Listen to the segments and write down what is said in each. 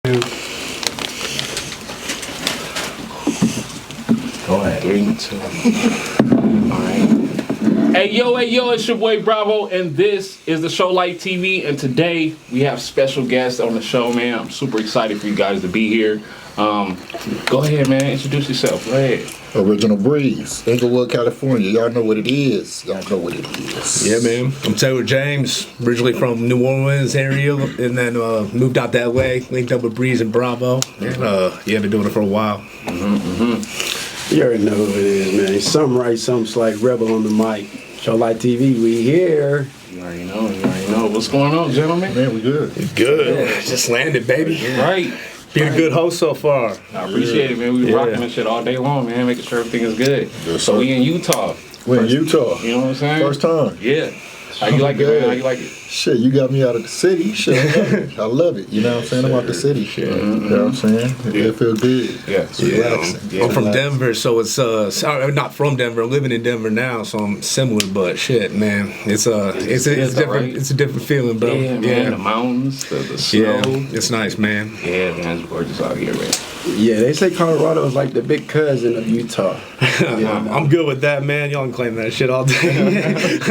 Go ahead. 3, 2. Alright. Hey yo, it's your boy Bravo, and this is the Show Light TV, and today we have special guests on the show, man. I'm super excited for you guys to be here. Go ahead, man. Introduce yourself. Go ahead. Original Breez, Inglewood, California. Y'all know what it is. Yeah, man. I'm Taylor James, originally from New Orleans area, and then moved out that way, linked up with Breez and Bravo, and been doing it for a while. You already know who it is, man. Some right, some like Rebel on the mic. Show Light TV, we here. You already know. What's going on, gentlemen? Man, we good. Good. Yeah. Just landed, baby. Yeah. Right. Being a good host so far. I appreciate it, man. We rocking this shit all day long, man, making sure everything is good. Yes, so sir. we in Utah. We're in Utah. You know what I'm saying? First time. Yeah. How you like it, man? How you like it? Shit, you got me out of the city. Shit, I love it. You know what I'm saying? I'm out the city. You know what I'm saying? It feel good. Yeah. It's relaxing. I'm from Denver, so it's not from Denver. I'm living in Denver now, so I'm similar. But shit, man, it's different. Right? It's a different feeling, bro. Yeah, man. The mountains, the snow. Yeah, it's nice, man. Yeah, man, it's gorgeous out here, man. Yeah, they say Colorado is like the big cousin of Utah. I'm good with that, man. Y'all can claim that shit all day. I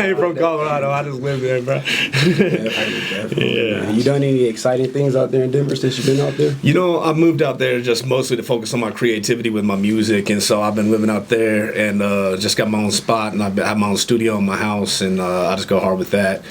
ain't from Colorado. I just live there, bro. Definitely. Yeah. You done any exciting things out there in Denver since you've been out there? You know, I moved out there just mostly to focus on my creativity with my music, and so I've been living out there and just got my own spot, and I have my own studio in my house, and I just go hard with that.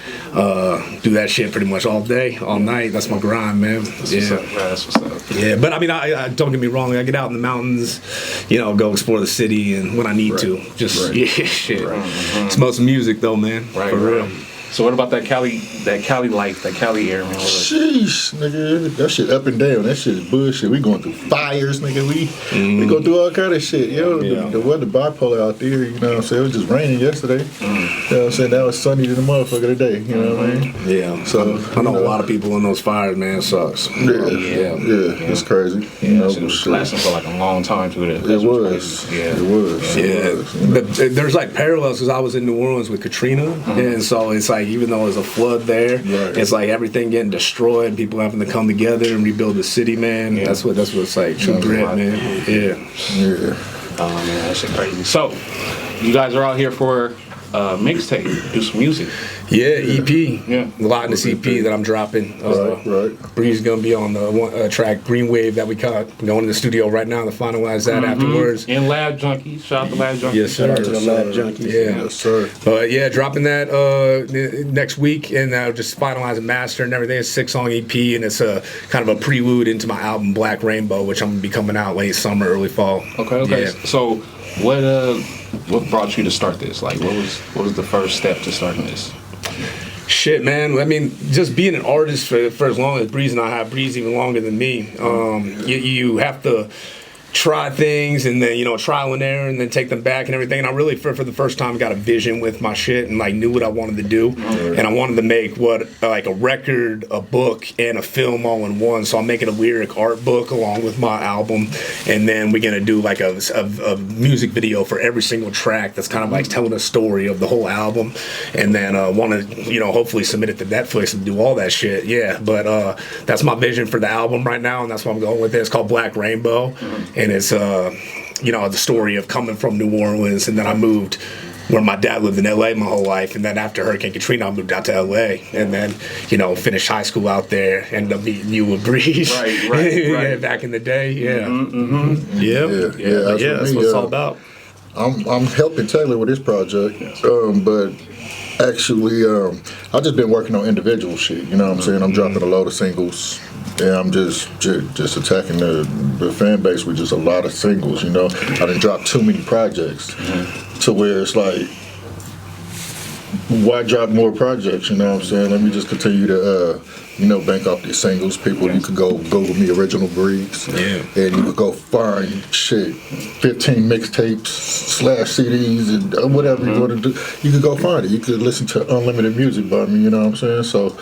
Do that shit pretty much all day, all night. That's my grind, man. That's what's up, bro. That's what's up. Yeah, but I mean, I don't get me wrong. I get out in the mountains, go explore the city, and when I need to, just shit. It's mostly music, though, man. Right, for real. So what about that Cali life, that Cali air, man? Sheesh, nigga. That shit up and down. That shit is bullshit. We going through fires, nigga. We go through all kind of shit. The weather bipolar out there, you know what I'm saying? It was just raining yesterday. You know what I'm saying? Now it's sunny to the motherfucker today. You know what I mean? Yeah. So I know a lot of people in those fires, man. It sucks. Yeah. It's crazy. Yeah, it was lasting for like a long time too. It was. But there's like parallels because I was in New Orleans with Katrina, and so it's like even though there's a flood there, it's like everything getting destroyed, people having to come together and rebuild the city, man. Yeah. That's what it's like. True grit, man. Yeah. Oh man, that shit crazy. So you guys are out here for mixtape, do some music. Yeah, EP. Yeah. A lot in this EP that I'm dropping. Right. Breez is going to be on the track Green Wave that we got. Going to the studio right now to finalize that afterwards. And Lab Junkies. Shout out to Lab Junkies. Yes, sir. Shout out to the Lab Junkies. Yeah. Yes, sir. But yeah, dropping that next week, and just finalizing master and everything. It's a 6-song EP, and it's a kind of a prelude into my album Black Rainbow, which I'm going to be coming out late summer, early fall. Okay. Yeah. So what brought you to start this? Like, what was the first step to starting this? Shit, man. I mean, just being an artist for as long as Breez and I have, Breez even longer than me. You have to try things and then trial and error and then take them back and everything, and I really for the first time got a vision with my shit and like knew what I wanted to do, and I wanted to make like a record, a book, and a film all in one. So I'm making a lyric art book along with my album, and then we're gonna do like a music video for every single track that's kind of like telling a story of the whole album, and then want to hopefully submit it to Netflix and do all that shit. But that's my vision for the album right now, and that's what I'm going with. It's called Black Rainbow. And it's, the story of coming from New Orleans, and then I moved where my dad lived in L.A. my whole life, and then after Hurricane Katrina, I moved out to L.A. and then, finished high school out there, ended up meeting you with Breez. Right. Back in the day, that's what it's all about. I'm helping Taylor with this project, but actually, I've just been working on individual shit. You know what I'm saying? I'm dropping a load of singles. And I'm just attacking the fan base with just a lot of singles, I done dropped too many projects to where it's like, why drop more projects, you know what I'm saying? Let me just continue to, bank off these singles. People, you could go Google me Original Breez, and you could go find 15 mixtapes / CDs and whatever you want to do. You could go find it. You could listen to unlimited music by me, you know what I'm saying? So,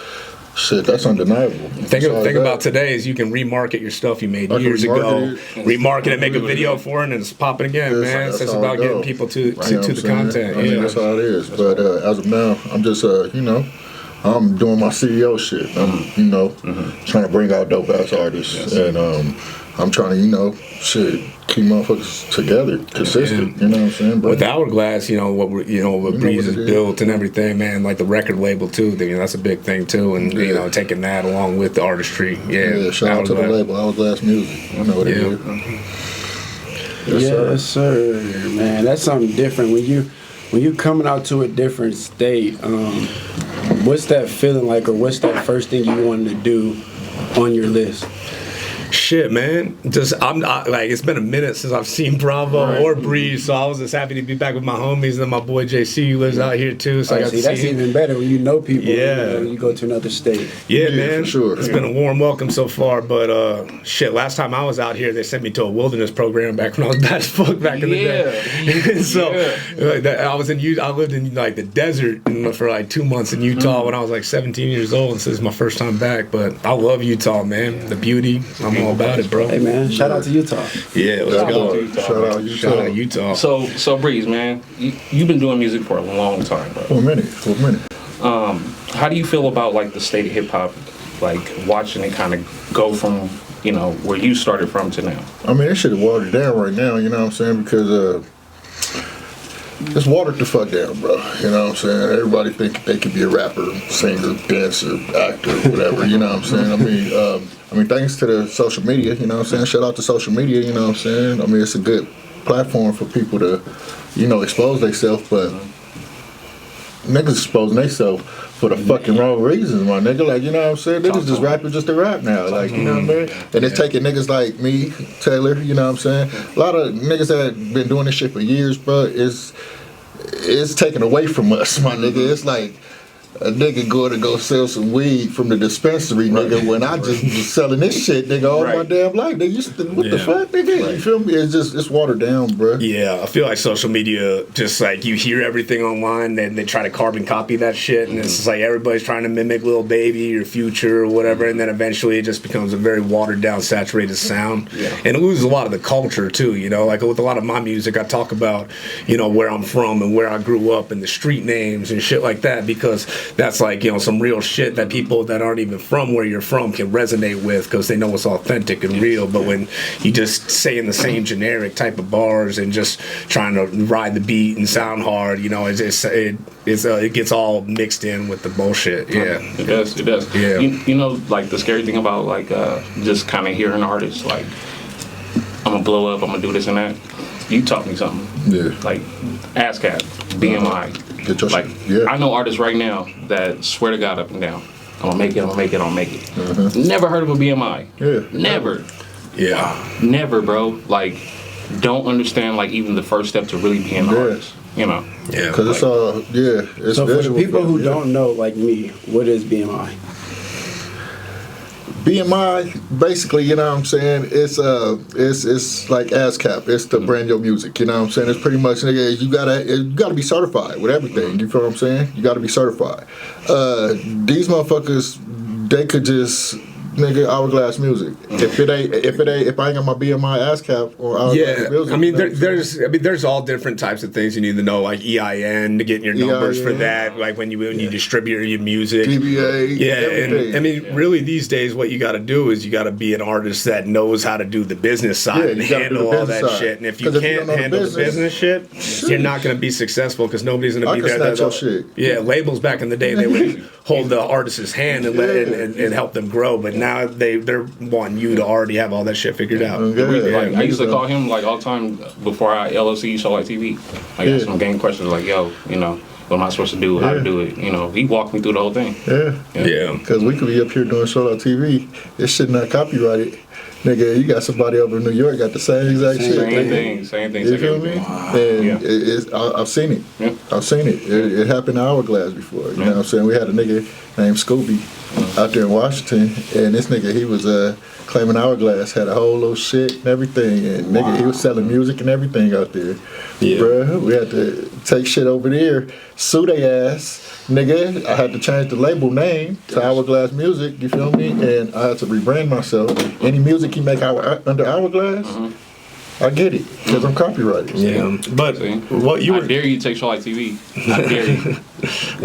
shit, that's undeniable. Thing about today is you can remarket your stuff you made years ago. Remarket it, make a video for it, and it's popping again, man. It's about getting people to the content. I mean, that's how it is. But as of now, I'm just, I'm doing my CEO shit. I'm, trying to bring out dope ass artists, and I'm trying to, keep motherfuckers together, consistent. You know what I'm saying? But with Hourglass, what Breez has built and everything, man. Like the record label too. That's a big thing too, and taking that along with the artistry. Yeah, shout out to the label, Hourglass Music. You know what it is. Yes, sir, man. That's something different when you coming out to a different state. What's that feeling like, or what's that first thing you wanted to do on your list? Shit, man. It's been a minute since I've seen Bravo or Breeze, so I was just happy to be back with my homies, and then my boy JC who lives out here too. So I got to see that's him. Even better when you know people. Yeah, when you go to another state. Yeah, man. For sure. It's been a warm welcome so far, but last time I was out here, they sent me to a wilderness program back when I was bad as fuck back in the day. So I was in Utah. I lived in like the desert for like 2 months in Utah when I was like 17 years old. And so this is my first time back, but I love Utah, man. The beauty. I'm all about it, bro. Hey, man, shout out to Utah. Yeah, let's go. Shout out Utah. So Breez, man, you've been doing music for a long time, bro. For a minute. How do you feel about like the state of hip hop, like watching it kind of go from where you started from to now? I mean, this shit is watered down right now. You know what I'm saying? Because it's watered the fuck down, bro. You know what I'm saying? Everybody think they could be a rapper, singer, dancer, actor, whatever. You know what I'm saying? I mean, thanks to the social media. You know what I'm saying? Shout out to social media. You know what I'm saying? I mean, it's a good platform for people to, expose themselves, but niggas exposing themselves for the fucking wrong reasons, my nigga. Like, you know what I'm saying? Niggas just rapping just to rap now. Like, you know what I mean? And it's taking niggas like me, Taylor, you know what I'm saying? A lot of niggas that been doing this shit for years, bro, it's taken away from us, my nigga. It's like a nigga going to go sell some weed from the dispensary, nigga, when I just was selling this shit, nigga, all my damn life. Nigga, what the fuck, nigga? You feel me? It's watered down, bro. Yeah, I feel like social media, just like you hear everything online, and they try to carbon copy that shit, and it's just like everybody's trying to mimic Lil Baby or Future or whatever, and then eventually it just becomes a very watered down, saturated sound. Yeah. And it loses a lot of the culture too, like with a lot of my music, I talk about, where I'm from and where I grew up and the street names and shit like that, because that's like, some real shit that people that aren't even from where you're from can resonate with because they know it's authentic and real. But when you just saying the same generic type of bars and just trying to ride the beat and sound hard, it gets all mixed in with the bullshit. Yeah, it does. Yeah, like the scary thing about like just kind of hearing artists like, I'm gonna blow up, I'm gonna do this and that. You taught me something. Yeah. Like ASCAP, BMI. I know artists right now that swear to God up and down, I'm gonna make it. Never heard of a BMI. Yeah. Never. Yeah. Never, bro. Like, don't understand like even the first step to really being an artist. Yeah. Because it's all it's so for the visual. people who don't know, like me, what is BMI? BMI, basically, you know what I'm saying, it's like ASCAP. It's the brand your music, you know what I'm saying? It's pretty much, nigga, you gotta be certified with everything, you feel what I'm saying? You gotta be certified. These motherfuckers, they could just, nigga, Hourglass Music. If I ain't got my BMI ASCAP or Hourglass Music. I mean, there's all different types of things you need to know, like EIN to get your numbers for that, like when you distribute your music. DBA, everything. And I mean, really these days what you got to do is you got to be an artist that knows how to do the business side and handle all that shit. And if you can't handle the business shit, you're not going to be be because nobody's going to be there. Yeah, labels back in the day, they would hold the artist's hand and help them grow, but now they're wanting you to already have all that shit figured out. Like, I used to call him like all the time before I LLC Show Like TV. I got some game questions like, yo, what am I supposed to do? How to do it? He walked me through the whole thing. Yeah. Because we could be up here doing Show Like TV. This shit not copyrighted. Nigga, you got somebody over in New York got the same exact shit. Same thing. You feel me? Wow. And I've seen it. Yeah. I've seen it. It happened to Hourglass before. You know what I'm saying? We had a nigga named Scooby out there in Washington, and this nigga, he was claiming Hourglass had a whole little shit and everything, and nigga, he was selling music and everything out there. Yeah. Bruh, we had to take shit over there, sue they ass. Nigga, I had to change the label name to Hourglass Music, you feel me? And I had to rebrand myself. Any music you make under Hourglass, I get it because I'm copyrighted. Yeah, but See? what you I were dare you to take Show Like TV. I dare you.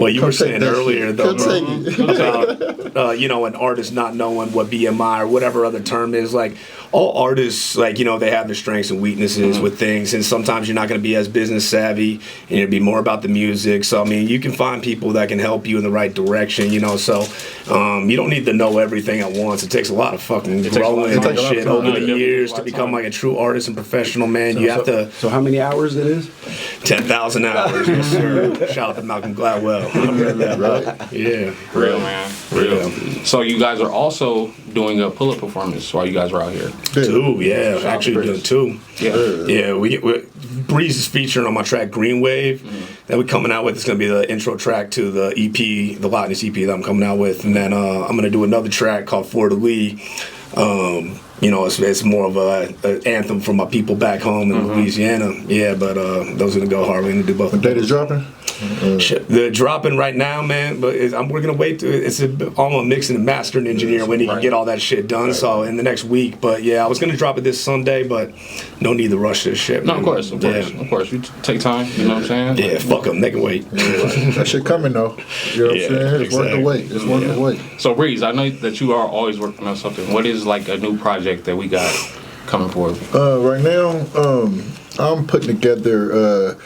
what you Come were take saying that earlier shit. though, Come take bro, it. about you know, an artist not knowing what BMI or whatever other term is. Like all artists, like, you know, they have their strengths and weaknesses with things, and sometimes you're not going to be as business savvy, and it'll be more about the music. So I mean, you can find people that can help you in the right direction, you know. So you don't need to know everything at once. It takes a lot of fucking growing It takes and a lot of shit time. over It the definitely years takes a lot to of become time. like a true artist and professional, man. You have to So how many hours it is? 10,000 hours. Yes, sir. Shout out to Malcolm Gladwell. Right. Yeah. Real, man. Real. So you guys are also doing a pull-up performance while you guys are out here. Two, yeah, Shout out actually to doing two. Yeah. Yeah, we Breez is featuring on my track Green Wave that we're coming out with. It's gonna be the intro track to the EP, the Lightness EP that I'm coming out with, and then I'm gonna do another track called For the Lee. You know, it's more of a anthem for my people back home in Louisiana. Yeah, but those are gonna go hard. We're gonna do both. When date is dropping? Shit, they're dropping right now, man. But we're gonna wait. It's I'm a mixing and mastering engineer when he can get all that shit done. So in the next week. But yeah, I was gonna drop it this Sunday, but no need to rush this shit. No, man. of course. You take time. You know what I'm saying? Yeah, fuck them. They can wait. That shit coming though. You know what I'm Yeah, saying? It's worth the exactly. wait. It's worth the wait. So Breez, I know that you are always working on something. What is like a new project that we got coming forward? Right now, I'm putting together.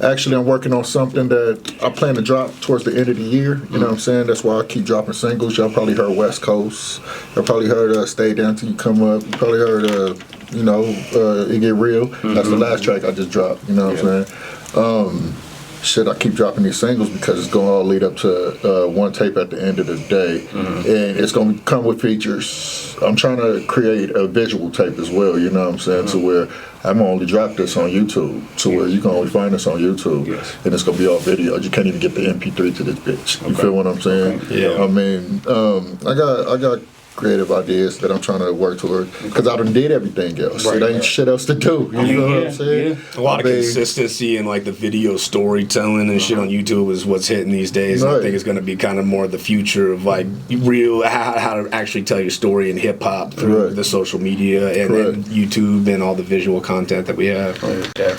Actually, I'm working on something that I plan to drop towards the end of the year. You know what I'm saying? That's why I keep dropping singles. Y'all probably heard West Coast. Y'all probably heard Stay Down Till You Come Up. You probably heard, It Get Real. That's the last track I just dropped. You know what I'm saying? Shit, I keep dropping these singles because it's going to all lead up to one tape at the end of the day. And it's going to come with features. I'm trying to create a visual tape as well, you know what I'm saying, to where I'm going to only drop this on YouTube, to where you can only find this on YouTube. Yes. And it's going to be all video. You can't even get the MP3 to this bitch. You feel what I'm saying? Yeah. I mean, I got creative ideas that I'm trying to work toward because I done did everything else. Right, It ain't right. shit else to do. You know what I'm saying? A lot of I mean, consistency and like the video storytelling and shit on YouTube is what's hitting these days. And I Right. think it's going to be kind of more the future of like real how to actually tell your story in hip hop through Right. the social media and YouTube and all the visual content that we have.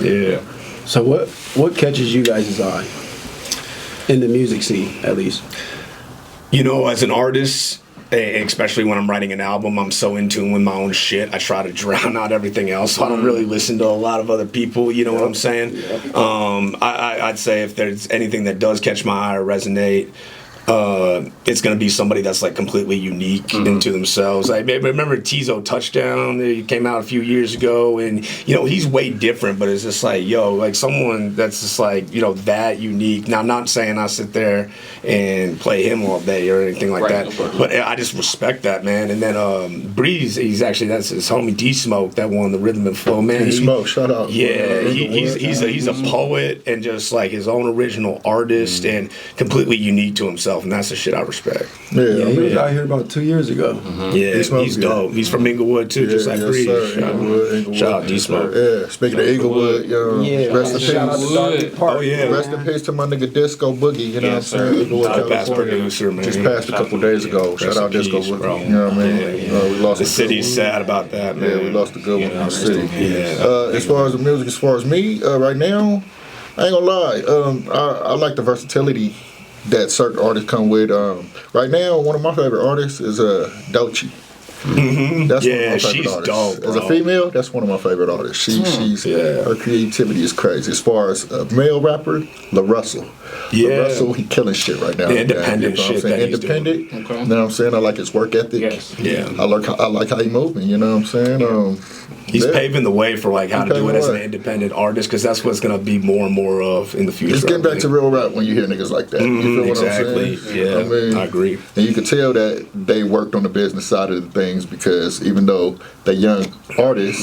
Yeah. So what catches you guys' eye in the music scene, at least? You know, as an artist, especially when I'm writing an album, I'm so in tune with my own shit. I try to drown out everything else, so I don't really listen to a lot of other people. You know what I'm saying? I'd say if there's anything that does catch my eye or resonate, it's gonna be somebody that's like completely unique into themselves. I remember Tizo Touchdown. He came out a few years ago, and you know he's way different. But it's just like, yo, like someone that's just like, you know, that unique. Now I'm not saying I sit there and play him all day or anything like Right, of that, course. but I just respect that, man. And then Breez, that's his homie D Smoke that won the Rhythm and Flow, man. He Smoke, shout out. Yeah, he's a poet and just like his own original artist and completely unique to himself, and that's the shit I respect. Yeah, Yeah, I he was mean, out here about 2 years ago. Yeah, Smoke, he's yeah. dope. He's from Inglewood too, just like yes, Breeze. sir. Inglewood. Shout out D Smoke. Yeah, speaking of Inglewood, rest in peace. shout out to Darby Park. Oh, yeah. Rest in peace to my nigga Disco Boogie, you know Yes, what I'm saying? sir. Inglewood, Top ass California. producer, man. Just passed a couple days ago. Shout Rest out in Disco peace, Boogie. bro. You know what I mean? We lost The a good city's one. sad about that, man. Yeah, we lost a good one in the city. Yeah. As far as the music, as far as me, right now, I ain't gonna lie. I like the versatility that certain artists come with. Right now, one of my favorite artists is Doechii. That's one of my Yeah, favorite she's artists. dope, As a bro. female, that's one of my favorite artists. She's her creativity is crazy. As far as a male rapper, La Russell. Yeah. La Russell, he killing shit right now. The independent You know what I'm shit saying? that he's doing. Independent. Okay. You know what I'm saying? I like his work ethic. Yes. Yeah. I like how he moving. You know what I'm saying? He's paving the way for like how to do paving it the as an way. independent artist, because that's what's gonna be more and more of in the future. It's getting back to real rap when you hear niggas like that. You feel what exactly. I'm saying? Yeah, I mean, I agree. And you could tell that they worked on the business side of the things because even though they're young artists,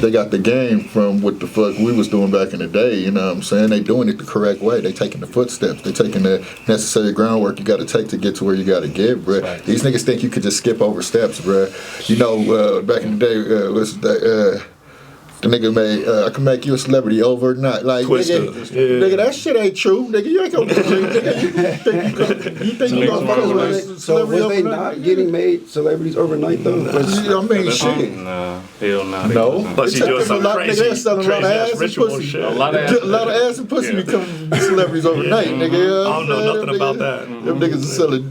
they got the game from what the fuck we was doing back in the day. You know what I'm saying? They doing it the correct way. They taking the footsteps. They taking the necessary groundwork you got to take to get to where you got to get, bruh. Right. These niggas think you could just skip over steps, bruh. You know, back in the day, The nigga made, I can make you a celebrity overnight. Like, nigga, that shit ain't true. Nigga, you ain't gonna do nigga. You think you gonna fuck with a So celebrity was they not getting made celebrities overnight though? I mean, shit. Nah, hell nah. No. Plus you doing some crazy, nigga, selling a lot of crazy ass and ritual pussy. shit. A lot of ass and pussy become celebrities overnight, nigga. I don't know nothing about that. Them niggas are selling.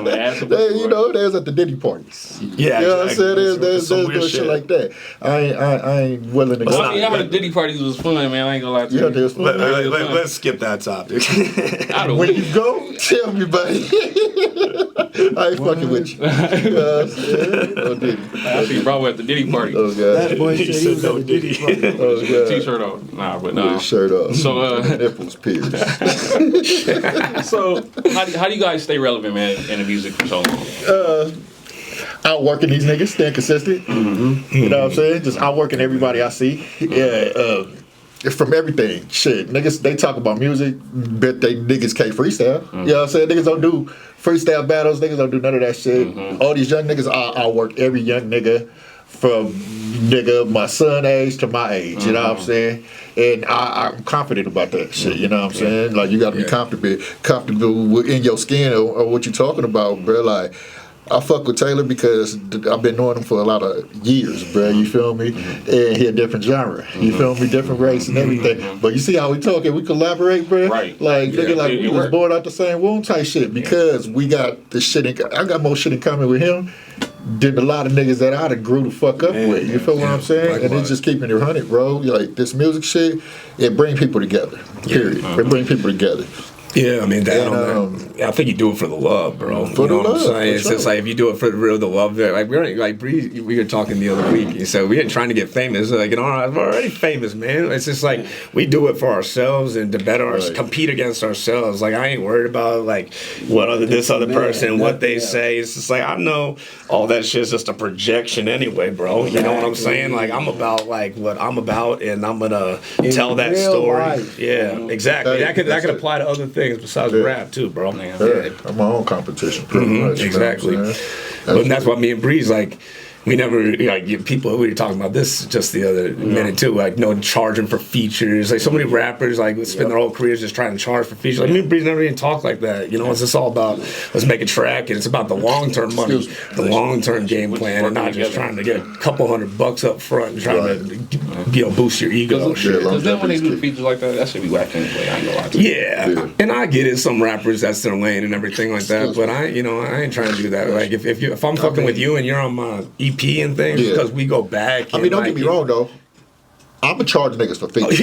ass and pussy. You know, there's at the Diddy parties. Yeah, You know what I'm saying? There's some doing weird shit like that. I ain't willing to Well, go. I mean, having the Diddy parties was fun, man. I ain't gonna lie to Yeah, you. there's fun. Let's skip that topic. When you go, tell me, buddy. I ain't fucking with you. You know what I'm saying? Oh, Diddy. I see Bravo at the Diddy party. Oh, God. That boy said he was no at the Diddy Diddy. party. Oh, God. T-shirt on. Nah, but With nah. his shirt off. So, nipples pierced. so how do you guys stay relevant, man, in the music for so long? Outworking these niggas, staying consistent. You know what I'm saying? Just outworking everybody I see. Yeah, from everything. Shit, niggas, they talk about music, but they niggas can't freestyle. You know what I'm saying? Niggas don't do freestyle battles. Niggas don't do none of that shit. All these young niggas, I outwork every young nigga from my son age to my age. You know what I'm saying? And I'm confident about that shit. You know what I'm saying? Like, you got to be comfortable in your skin or what you talking about, bro. Like, I fuck with Taylor because I've been knowing him for a lot of years, bro. You feel me? And he a different genre. You feel me? Different race and everything. But you see how we talking? We collaborate, bro. Right. Like, nigga, like we was worked. born out the same womb type shit because we got the shit. I got more shit in common with him than a lot of niggas that I done grew the fuck up with. You feel what I'm saying? And it's just keeping it 100, bro. Like, this music shit, it bring people together. Period. It bring people together. Yeah, I mean, I think you do it for the love, bro. For the what I'm love, saying? for It's just sure. like if you do it for the real, the love there. Like Breez, we were talking the other week, and so we ain't trying to get famous. Like, we're already famous, man. It's just like we do it for ourselves and to better compete against ourselves. Like, I ain't worried about like what this other person, what they say. It's just like I know all that shit's just a projection anyway, bro. You know what I'm saying? Like, I'm about like what I'm about, and I'm gonna tell that real story. life. Yeah, exactly. That could That's apply to other things besides rap too, bro. Yeah, I'm my own competition, pretty much. Exactly. You know what I'm saying? But that's why me and Breeze, like, we never, like, people, we were talking about this just the other minute too, like, charging for features. Like, so many rappers, like, spend their whole careers just trying to charge for features. Like, me and Breeze never even talk like that. You know, it's just all about, let's make a track, and it's about the long-term money, the long-term game plan, and not just trying to get a couple $100 up front and trying to, boost your ego. Because then when they do features like that should be whack anyway. I ain't gonna lie to you. Yeah, and I get it. Some rappers, that's their lane and everything like that. But I ain't trying to do that. Like, if I'm fucking with you and you're on my EP and things, because we go back. I mean, don't get me wrong though. I'ma charge niggas for features.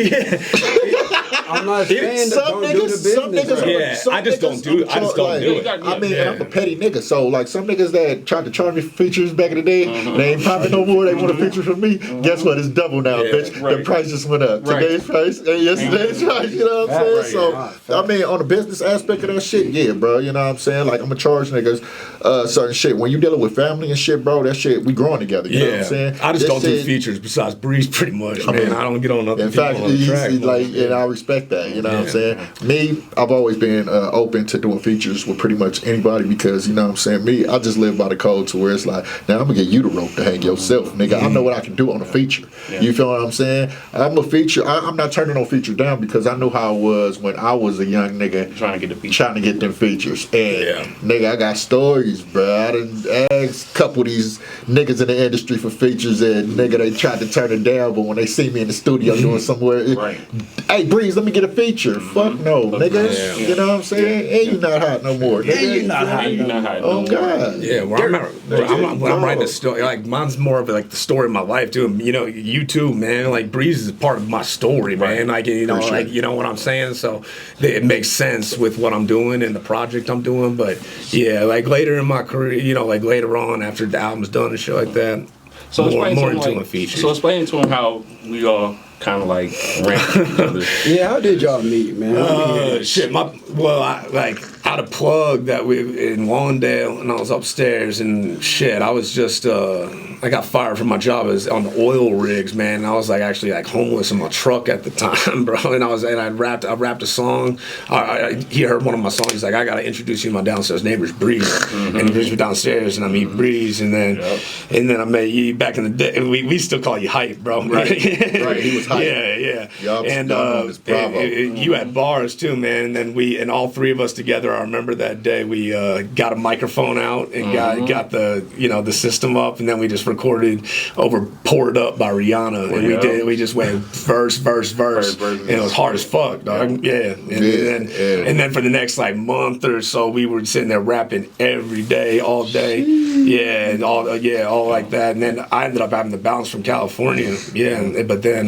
I'm not saying that don't do the business. I just don't do it. I mean, and I'm a petty nigga, so like some niggas that tried to charge me for features back in the day, they ain't popping no more. They want a feature from me. Guess what? It's double now, bitch. The price just went up. Today's price and yesterday's price. You know what I'm saying? So I mean, on the business aspect of that shit, yeah, bro. You know what I'm saying? Like, I'm gonna charge niggas certain shit. When you dealing with family and shit, bro, that shit we growing together. You know what I'm saying? I just don't do features besides Breeze, pretty much. Man, I don't get on other people on the track. Like, and I respect that. You know what I'm saying? Me, I've always been open to doing features with pretty much anybody because, you know what I'm saying? Me, I just live by the code to where it's like, now I'm gonna get you the rope to hang yourself, nigga. I know what I can do on a feature. You feel what I'm saying? I'm a feature. I'm not turning no feature down because I know how it was when I was a young nigga Trying to get them features. And nigga, I got stories, bro. I done asked a couple of these niggas in the industry for features, and nigga, they tried to turn it down, but when they see me in the studio doing somewhere, hey Breeze, let me get a feature. Fuck no, nigga. You know what I'm saying? And you not hot no more. Nigga. You not hot. Oh God. Yeah, when I'm writing a story, like mine's more of like the story of my life too. You know, you too, man. Like Breeze is part of my story, man. Like you know what I'm saying. So it makes sense with what I'm doing and the project I'm doing. But yeah, like later in my career, you know, like later on after the album's done and shit like that. So more into a feature. So explain to him how we all kind of like ran each other. Yeah, how did y'all meet, man? Shit, I had a plug that we in Wallendale, and I was upstairs, and shit, I was just I got fired from my job as on the oil rigs, man. And I was like actually like homeless in my truck at the time, bro. And I rapped a song. He heard one of my songs. He's like, I gotta introduce you to my downstairs neighbor's Breez, and he brings me downstairs, and I meet Breez, and then I met you back in the day. We still call you Hype, bro. Right, he was Hype. Yeah. Y'all And you had bars too, man. And then all three of us together. I remember that day we got a microphone out and got the the system up, and then we just recorded over "Poured Up" by Rihanna, and we just went verse, and it was hard as fuck, dog. And then for the next like month or so, we were sitting there rapping every day, all day, all like that. And then I ended up having to bounce from California, but then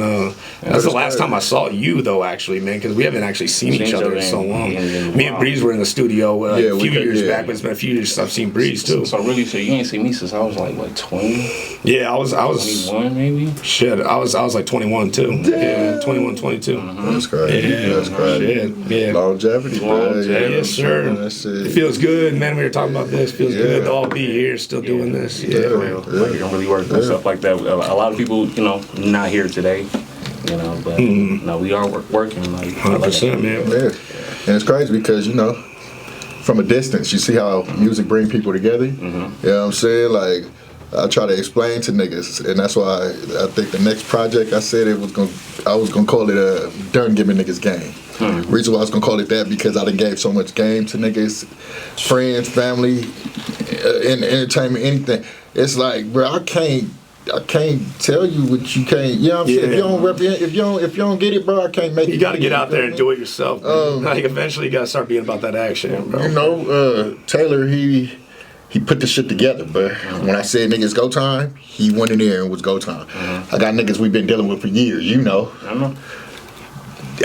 that's the last time I saw you though, actually, man, because we haven't actually seen each other in so long. Me and Breez were in the studio a few years back, but it's been a few years since I've seen Breez too. So really, you ain't seen me since I was like what 20? Yeah, I was 21 maybe. Shit, I was like 21 too. Yeah, 21, 22. That's crazy. Yeah, That's crazy. Shit, yeah. Longevity, man. Yes, sir. It feels good, man. We were talking about this. It feels good to all be here, still doing this. Like I'm really working on stuff like that. A lot of people, not here today. But no, we are working like 100%, man. Yeah, and it's crazy because from a distance, you see how music bring people together. You know what I'm saying? Like, I try to explain to niggas, and that's why I think the next project I said I was gonna call it Done Giving Niggas Game. Reason why I was gonna call it that because I done gave so much game to niggas, friends, family, in entertainment, anything. It's like, bro, I can't tell you what you can't. You know what I'm saying? If you don't represent, if you don't get it, bro, I can't make it. You got to get out there and do it yourself. Like eventually, you got to start being about that action, bro. Taylor, he put the shit together, but when I said niggas go time, he went in there and was go time. I got niggas we've been dealing with for years, I know.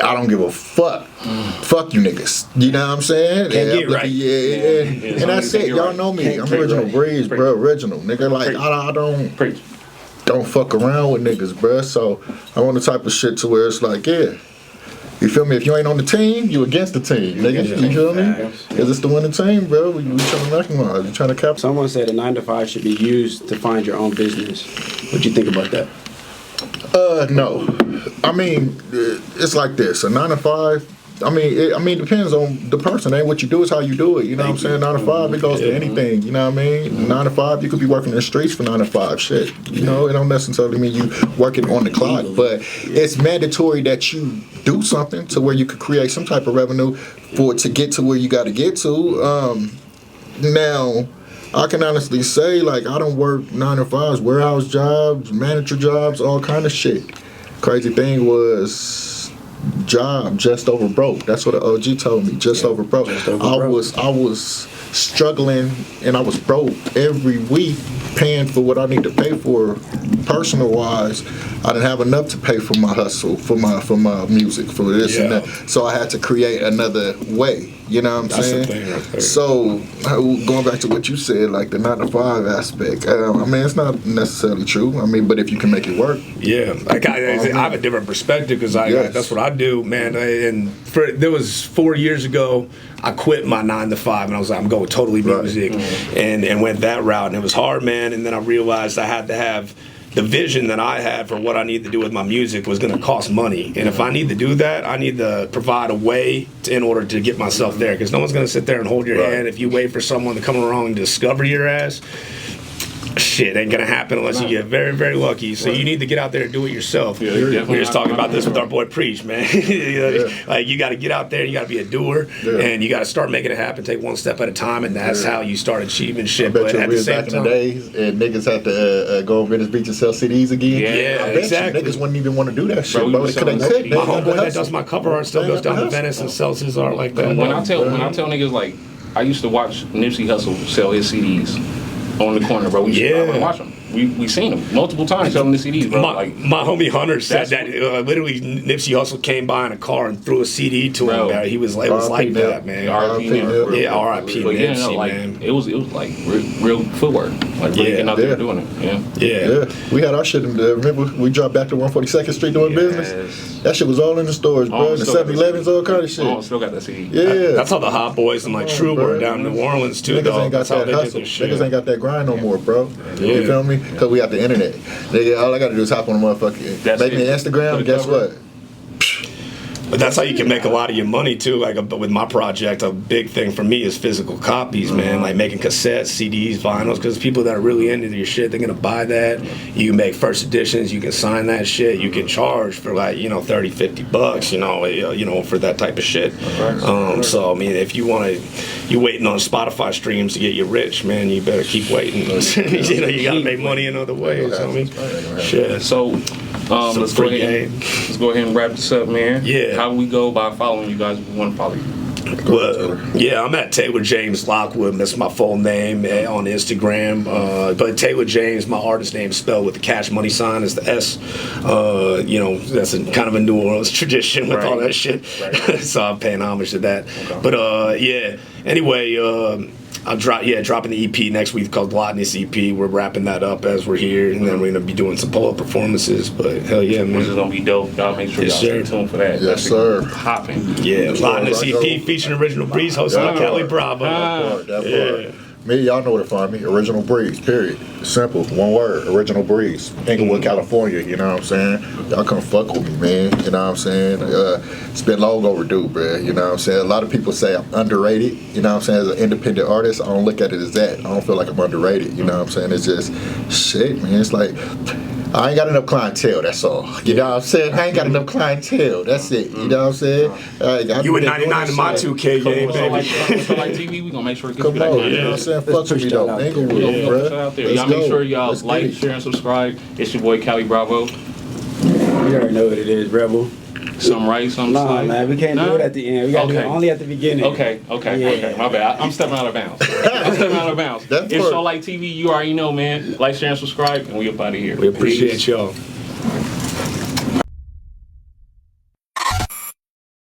I don't give a fuck. Fuck you niggas. You know what I'm saying? Can't get right. And that's it. Y'all know me. I'm original Breez, bro. Original. Nigga, like, I don't fuck around with niggas, bro. So I'm on the type of shit to where it's like, you feel me? If you ain't on the team, you against the team, nigga. You feel me? Because it's the winning team, bro. We trying to recognize. We trying to capture. Someone said a 9-to-5 should be used to find your own business. What do you think about that? No. I mean, it's like this. A 9-to-5. I mean, it depends on the person. Ain't what you do is how you do it. You know what I'm saying? 9-to-5, it goes to anything. You know what I mean? 9-to-5, you could be working in the streets for 9-to-5. Shit. It don't necessarily mean you working on the clock, but it's mandatory that you do something to where you could create some type of revenue for it to get to where you got to get to. Now, I can honestly say, like, I don't work 9-to-5s, warehouse jobs, manager jobs, all kind of shit. Crazy thing was job just over broke. That's what the OG told me. Just over broke. I was struggling and I was broke every week, paying for what I need to pay for personal wise. I didn't have enough to pay for my hustle, for my music, for this and that. So I had to create another way. You know what I'm saying? That's the thing right there. So going back to what you said, like the 9-to-5 aspect. I mean, it's not necessarily true. I mean, but if you can make it work. Yeah, like I have a different perspective because that's what I do, man. And there was 4 years ago, I quit my 9-to-5 and I was like, I'm going totally music, and went that route, and it was hard, man. And then I realized I had to have the vision that I had for what I need to do with my music was going to cost money. And if I need to do that, I need to provide a way in order to get myself there. Because no one's going to sit there and hold your hand if you wait for someone to come along and discover your ass. Shit ain't gonna happen unless you get very, very lucky. So you need to get out there and do it yourself. We were just talking about this with our boy Preach, man. Like you got to get out there, and you got to be a doer, and you got to start making it happen. Take one step at a time, and that's how you start achieving shit. But at the same back in the days, and niggas had to go over Venice Beach and sell CDs again. Yeah, exactly. Niggas wouldn't even want to do that shit, bro. My homeboy that does my cover art still goes down to Venice and sells his art like that. When I tell niggas, like, I used to watch Nipsey Hussle sell his CDs on the corner, bro. We used to watch them. We seen him multiple times selling the CDs, bro. My homie Hunter said that literally Nipsey Hussle came by in a car and threw a CD to him. Man. He was like, it was like that, man. R.I.P. R.I.P. Nipsey, man. It was like real footwork, like really getting out there doing it. Yeah. We had our shit in there. Remember, we dropped back to 142nd Street doing business. That shit was all in the stores, bro. The 7-Elevens, all kind of shit. Oh, still got that CD. Yeah. That's how the Hot Boys and like True were down in New Orleans too, Niggas though. ain't got That's how that they hustle. did their shit. Niggas ain't got that grind no more, bro. You feel me? Because we got the internet. Nigga, all I got to do is hop on the motherfucking. Make me an Instagram, guess what? But that's how you can make a lot of your money too. Like with my project, a big thing for me is physical copies, man. Like making cassettes, CDs, vinyls, because people that are really into your shit, they're gonna buy that. You can make first editions, you can sign that shit. You can charge for like, you know, $30-$50, you know, for that type of shit. So I mean, if you waiting on Spotify streams to get you rich, man, you better keep waiting. You know, you gotta make money in other ways. I mean, shit. So let's go ahead and wrap this up, man. Yeah. How do we go by following you guys if we want to follow you? Well, yeah, I'm at Taylor James Lockwood. That's my full name on Instagram. But Taylor James, my artist name is spelled with the Cash Money sign. It's the S. You know, that's kind of a New Orleans tradition with all that shit. Right. So I'm paying homage to that. Okay. But yeah. Anyway. I'm dropping the EP next week called Glottonous EP. We're wrapping that up as we're here, and then we're gonna be doing some pull-up performances. But hell yeah, man, this is gonna be dope. Y'all make sure y'all stay tuned for that. Yes, sir. Hopping. Yeah, Glottonous EP featuring Original Breeze, hosted by Kelly Bravo. That part. Me, y'all know where to find me. Original Breeze, period. Simple, one word. Original Breeze. Inglewood, California, you know what I'm saying? Y'all come fuck with me, man. You know what I'm saying? It's been long overdue, bruh. You know what I'm saying? A lot of people say I'm underrated. You know what I'm saying? As an independent artist, I don't look at it as that. I don't feel like I'm underrated. You know what I'm saying? It's just shit, man. It's like, I ain't got enough clientele, that's all. You know what I'm saying? I ain't got enough clientele, that's it. You know what I'm saying? You were 99 in my 2K game, baby. So like TV, we gonna make sure it gets Come on, you know what I'm saying? Fuck with me though. Inglewood, bruh. Y'all make sure y'all like, share, and subscribe. It's your boy Kelly Bravo. You already know what it is, Rebel. Something right, something Nah, man, we can't do it at the end. We gotta do it only at the beginning. Okay. My bad. I'm stepping out of bounds. It's Show Like TV. You already know, man. Like, share, and subscribe, and we up out of here. We appreciate y'all.